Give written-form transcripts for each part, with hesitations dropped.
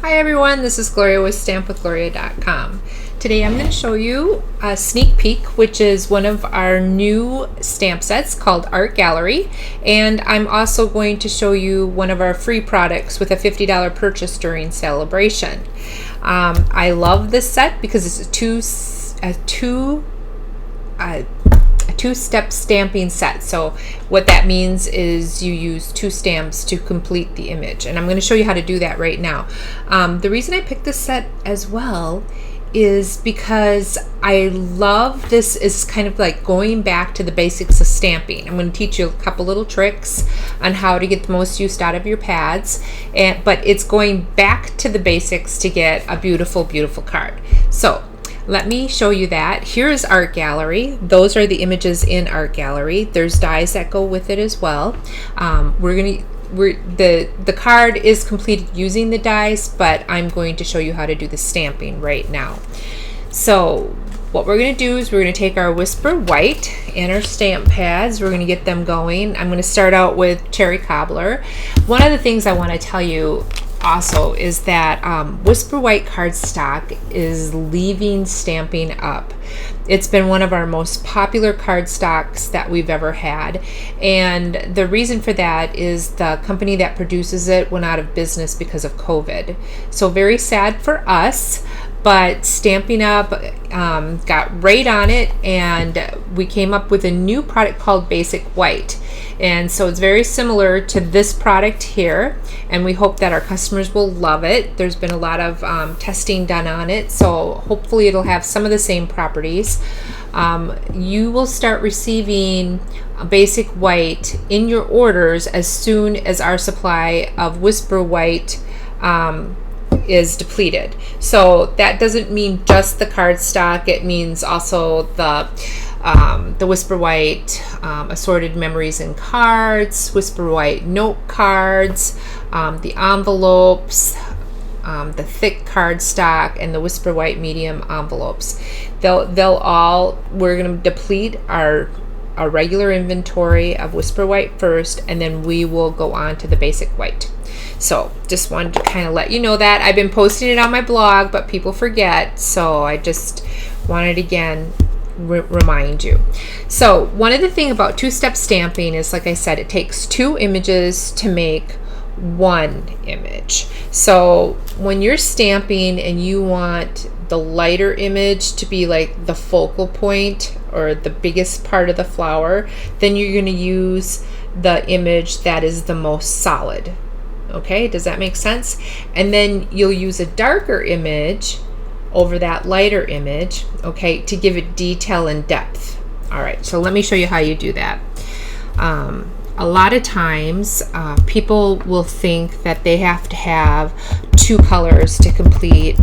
Hi everyone, this is Gloria with stampwithgloria.com. Today I'm going to show you a sneak peek, which is one of our new stamp sets called Art Gallery, and I'm also going to show you one of our free products with a $50 purchase during celebration. I love this set because it's a two-step stamping set. So what that means is you use two stamps to complete the image, and I'm going to show you how to do that right now. The reason I picked this set as well is because I love this is kind of like going back to the basics of stamping. I'm going to teach you a couple little tricks on how to get the most use out of your pads, but it's going back to the basics to get a beautiful, beautiful card. So let me show you that. Here is Art Gallery. Those are the images in Art Gallery. There's dies that go with it as well. The card is completed using the dies, but I'm going to show you how to do the stamping right now. So what we're going to do is we're going to take our Whisper White and our stamp pads. We're going to get them going. I'm going to start out with Cherry Cobbler. One of the things I want to tell you also is that Whisper White cardstock is leaving Stampin' Up. It's been one of our most popular cardstocks that we've ever had, and the reason for that is the company that produces it went out of business because of COVID. So very sad for us, but Stampin' Up got right on it, and we came up with a new product called Basic White. And so it's very similar to this product here, and we hope that our customers will love it. There's been a lot of testing done on it, so hopefully it'll have some of the same properties. You will start receiving Basic White in your orders as soon as our supply of Whisper White is depleted. So that doesn't mean just the cardstock, it means also the Whisper White assorted memories and cards, Whisper White note cards, the envelopes, the thick cardstock, and the Whisper White medium envelopes. We're going to deplete our regular inventory of Whisper White first, and then we will go on to the Basic White. So just wanted to kind of let you know that. I've been posting it on my blog, but people forget, so I just wanted again remind you. So one of the things about two-step stamping is, like I said, it takes two images to make one image. So when you're stamping and you want the lighter image to be like the focal point or the biggest part of the flower, then you're going to use the image that is the most solid. Okay, does that make sense? And then you'll use a darker image over that lighter image, okay, to give it detail and depth. All right, so let me show you how you do that. A lot of times people will think that they have to have two colors to complete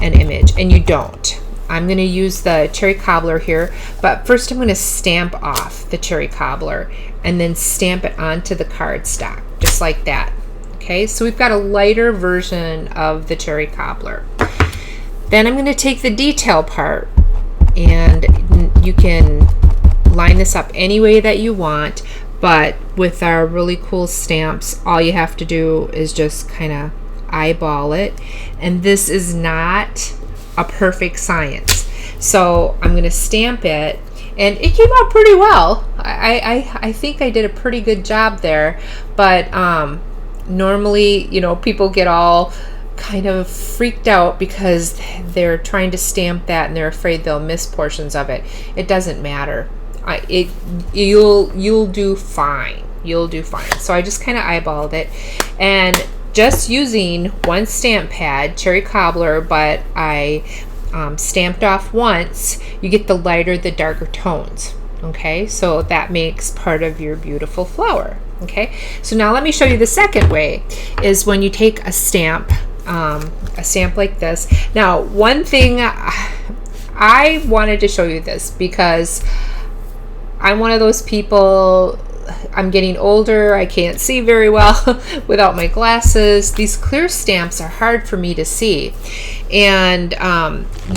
an image, and you don't. I'm going to use the Cherry Cobbler here, but first I'm going to stamp off the Cherry Cobbler and then stamp it onto the cardstock, just like that. Okay, so we've got a lighter version of the Cherry Cobbler. Then I'm going to take the detail part, and you can line this up any way that you want, but with our really cool stamps, all you have to do is just kind of eyeball it, and this is not a perfect science. So I'm going to stamp it, and it came out pretty well. I think I did a pretty good job there, but normally, you know, people get all kind of freaked out because they're trying to stamp that and they're afraid they'll miss portions of it. It doesn't matter. You'll do fine. You'll do fine. So I just kind of eyeballed it, and just using one stamp pad, Cherry Cobbler, but I stamped off once, you get the lighter, the darker tones. Okay, so that makes part of your beautiful flower. Okay, so now let me show you the second way, is when you take a stamp like this. Now, one thing I wanted to show you this because I'm one of those people, I'm getting older, I can't see very well without my glasses. These clear stamps are hard for me to see. And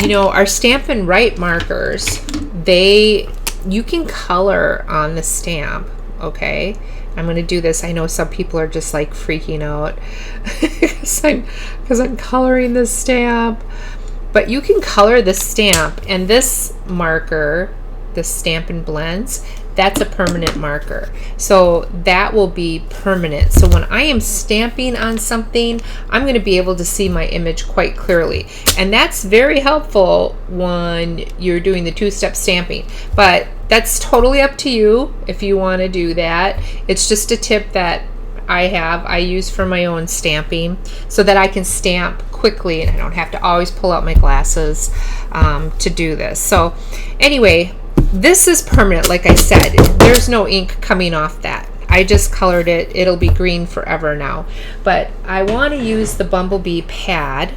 you know, our Stampin' Right markers, you can color on the stamp okay? I'm going to do this. I know some people are just like freaking out because I'm coloring this stamp. But you can color the stamp, and this marker, the Stampin' Blends, that's a permanent marker. So that will be permanent. So when I am stamping on something, I'm going to be able to see my image quite clearly. And that's very helpful when you're doing the two-step stamping. But that's totally up to you if you want to do that. It's just a tip that I use for my own stamping so that I can stamp quickly and I don't have to always pull out my glasses to do this. So anyway, this is permanent. Like I said, there's no ink coming off that. I just colored it. It'll be green forever now. But I want to use the Bumblebee pad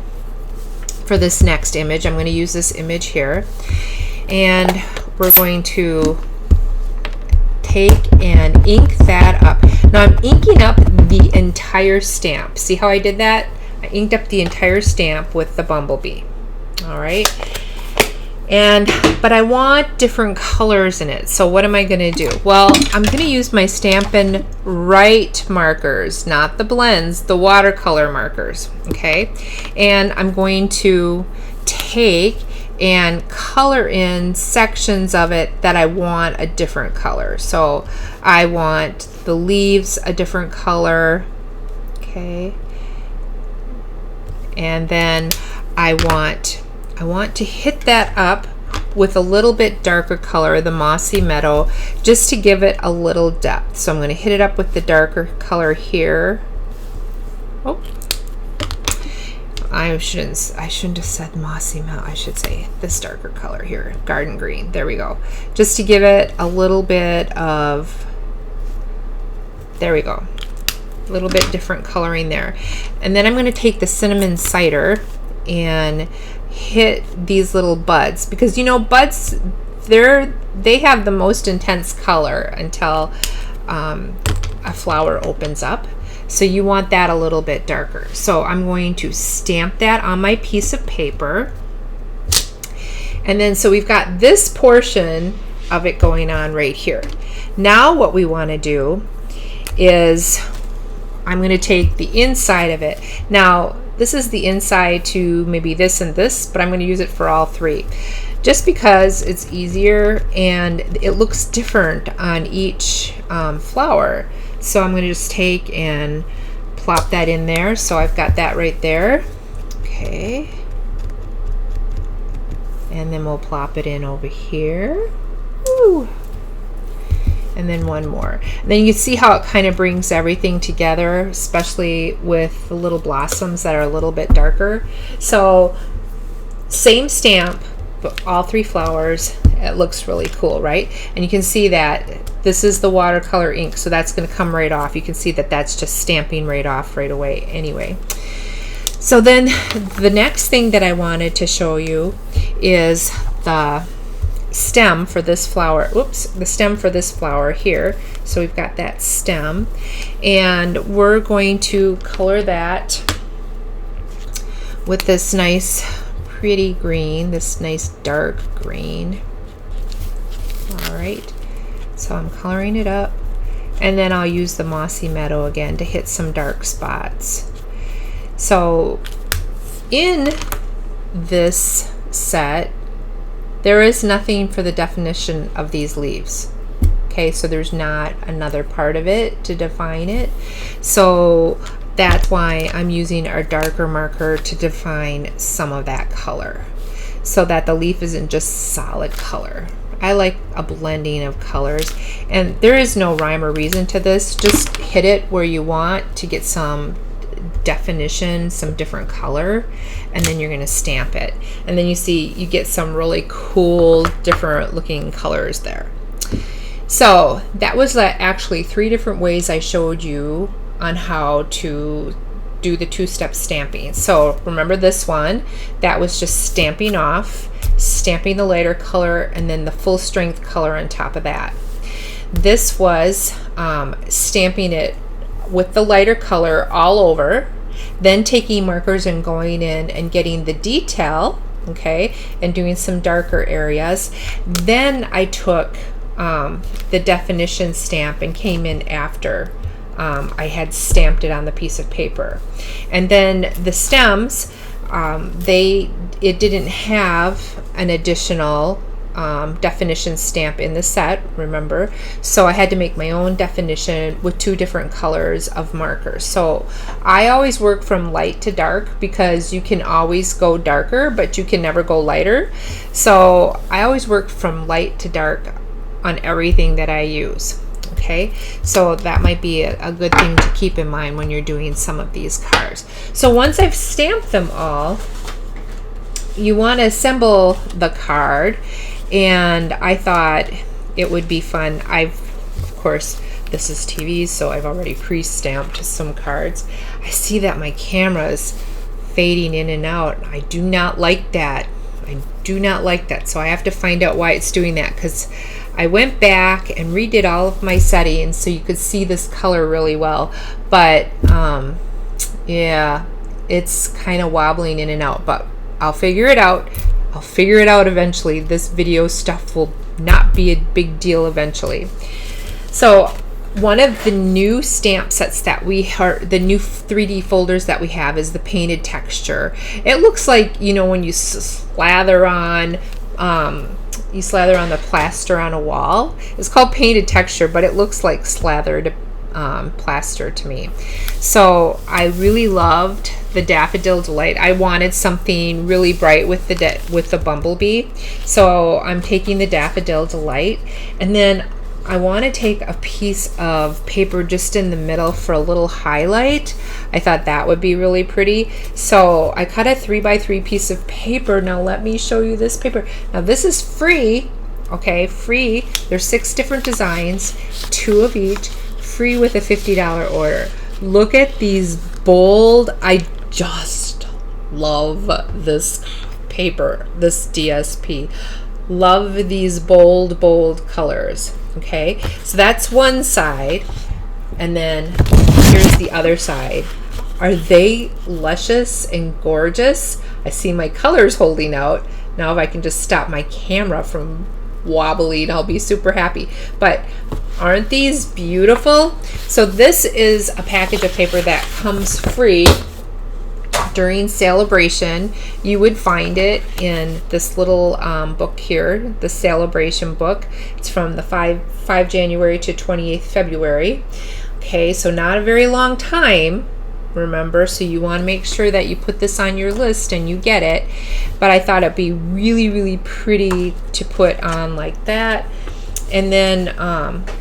for this next image. I'm going to use this image here, and we're going to take and ink that up. Now I'm inking up the entire stamp. See how I did that? I inked up the entire stamp with the Bumblebee. All right. But I want different colors in it. So what am I going to do? Well, I'm going to use my Stampin' Write markers, not the blends, the watercolor markers. Okay. And I'm going to take and color in sections of it that I want a different color. So I want the leaves a different color, okay, and then I want to hit that up with a little bit darker color, the Mossy Meadow, just to give it a little depth. So I'm going to hit it up with the darker color here. Oh, I shouldn't have said Mossy Meadow. I should say this darker color here, Garden Green. There we go. Just to give it a little bit of, there we go, a little bit different coloring there. And then I'm going to take the Cinnamon Cider and hit these little buds, because you know buds, they have the most intense color until a flower opens up. So you want that a little bit darker. So I'm going to stamp that on my piece of paper. And then so we've got this portion of it going on right here. Now what we want to do is I'm going to take the inside of it. Now this is the inside to maybe this and this, but I'm going to use it for all three just because it's easier and it looks different on each flower. So I'm going to just take and plop that in there. So I've got that right there. Okay. And then we'll plop it in over here. Woo. And then one more. And then you can see how it kind of brings everything together, especially with the little blossoms that are a little bit darker. So same stamp, but all three flowers. It looks really cool, right? And you can see that this is the watercolor ink, so that's going to come right off. You can see that that's just stamping right off right away anyway. So then the next thing that I wanted to show you is the stem for this flower. Oops, the stem for this flower here. So we've got that stem, and we're going to color that with this nice pretty green, this nice dark green. All right, so I'm coloring it up, and then I'll use the Mossy Meadow again to hit some dark spots. So in this set, there is nothing for the definition of these leaves. Okay, so there's not another part of it to define it. So that's why I'm using our darker marker to define some of that color so that the leaf isn't just solid color. I like a blending of colors, and there is no rhyme or reason to this. Just hit it where you want to get some definition, some different color, and then you're going to stamp it. And then you see you get some really cool different looking colors there. So that was actually 3 different ways I showed you on how to do the two-step stamping. So remember this one, that was just stamping off, stamping the lighter color, and then the full strength color on top of that. This was stamping it with the lighter color all over, then taking markers and going in and getting the detail, okay, and doing some darker areas. Then I took the definition stamp and came in after I had stamped it on the piece of paper. And then the stems, it didn't have an additional definition stamp in the set, remember, so I had to make my own definition with 2 different colors of markers. So I always work from light to dark, because you can always go darker but you can never go lighter. So I always work from light to dark on everything that I use. Okay, so that might be a good thing to keep in mind when you're doing some of these cards. So once I've stamped them all, you want to assemble the card, and I thought it would be fun. Of course, this is TV, so I've already pre-stamped some cards. I see that my camera is fading in and out. I do not like that. I do not like that. So I have to find out why it's doing that, because I went back and redid all of my settings so you could see this color really well. But yeah, it's kind of wobbling in and out, but I'll figure it out. I'll figure it out eventually. This video stuff will not be a big deal eventually. So one of the new stamp sets that we are, the new 3D folders that we have, is the painted texture. It looks like, you know, when you slather on the plaster on a wall. It's called painted texture, but it looks like slathered plaster to me. So I really loved the Daffodil Delight. I wanted something really bright with the bumblebee, so I'm taking the Daffodil Delight, and then I want to take a piece of paper just in the middle for a little highlight. I thought that would be really pretty, so I cut a 3x3 piece of paper. Now let me show you this paper. Now this is free, okay, free. There's 6 different designs, 2 of each, free with a $50 order. Look at these bold, I just love this paper, this DSP. Love these bold colors. Okay, so that's one side, and then here's the other side. Are they luscious and gorgeous? I see my colors holding out. Now if I can just stop my camera from wobbling, I'll be super happy. But aren't these beautiful? So this is a package of paper that comes free during Celebration. You would find it in this little book here, the Celebration book. It's from the 5 January to 28th February. Okay, so not a very long time, remember, so you want to make sure that you put this on your list and you get it. But I thought it'd be really pretty to put on like that. And then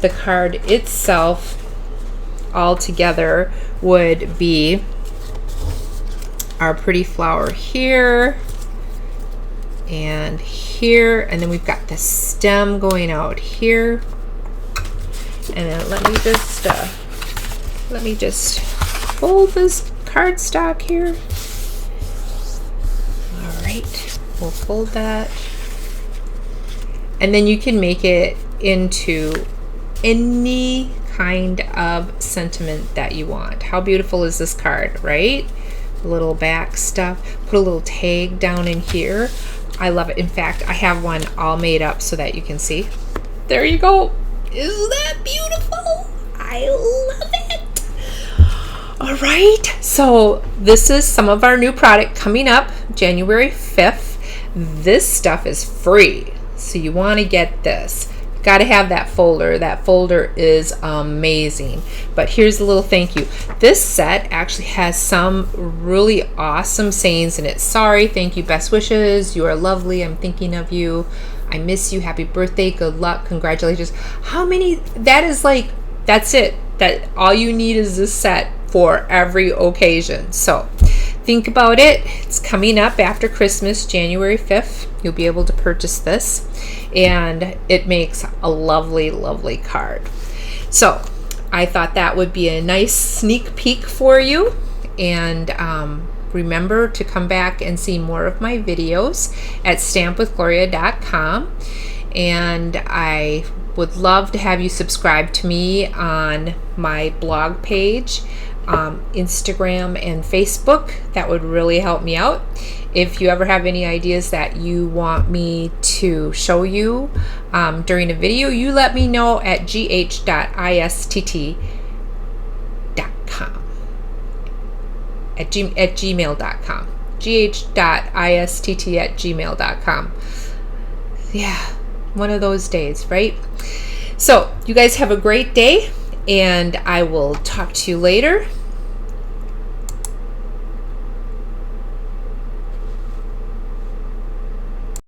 the card itself all together would be our pretty flower here and here, and then we've got the stem going out here. And then let me just fold this cardstock here. All right, we'll fold that, and then you can make it into any kind of sentiment that you want. How beautiful is this card, right? Little back stuff, put a little tag down in here. I love it. In fact, I have one all made up so that you can see. There you go. Isn't that beautiful? I love it. All right, so this is some of our new product coming up January 5th. This stuff is free, so you want to get this. Got to have that folder. That folder is amazing. But here's a little thank you. This set actually has some really awesome sayings in it. Sorry, thank you, best wishes, you are lovely, I'm thinking of you, I miss you, happy birthday, good luck, congratulations. How many? That is like, that's it. That all you need is this set for every occasion. So think about it. It's coming up after Christmas, January 5th. You'll be able to purchase this, and it makes a lovely card. So I thought that would be a nice sneak peek for you. And remember to come back and see more of my videos at stampwithgloria.com. And I would love to have you subscribe to me on my blog page, Instagram and Facebook. That would really help me out. If you ever have any ideas that you want me to show you, during a video, you let me know at gh.istt.com. At gmail.com. gh.istt@gmail.com. Yeah, one of those days, right? So you guys have a great day, and I will talk to you later.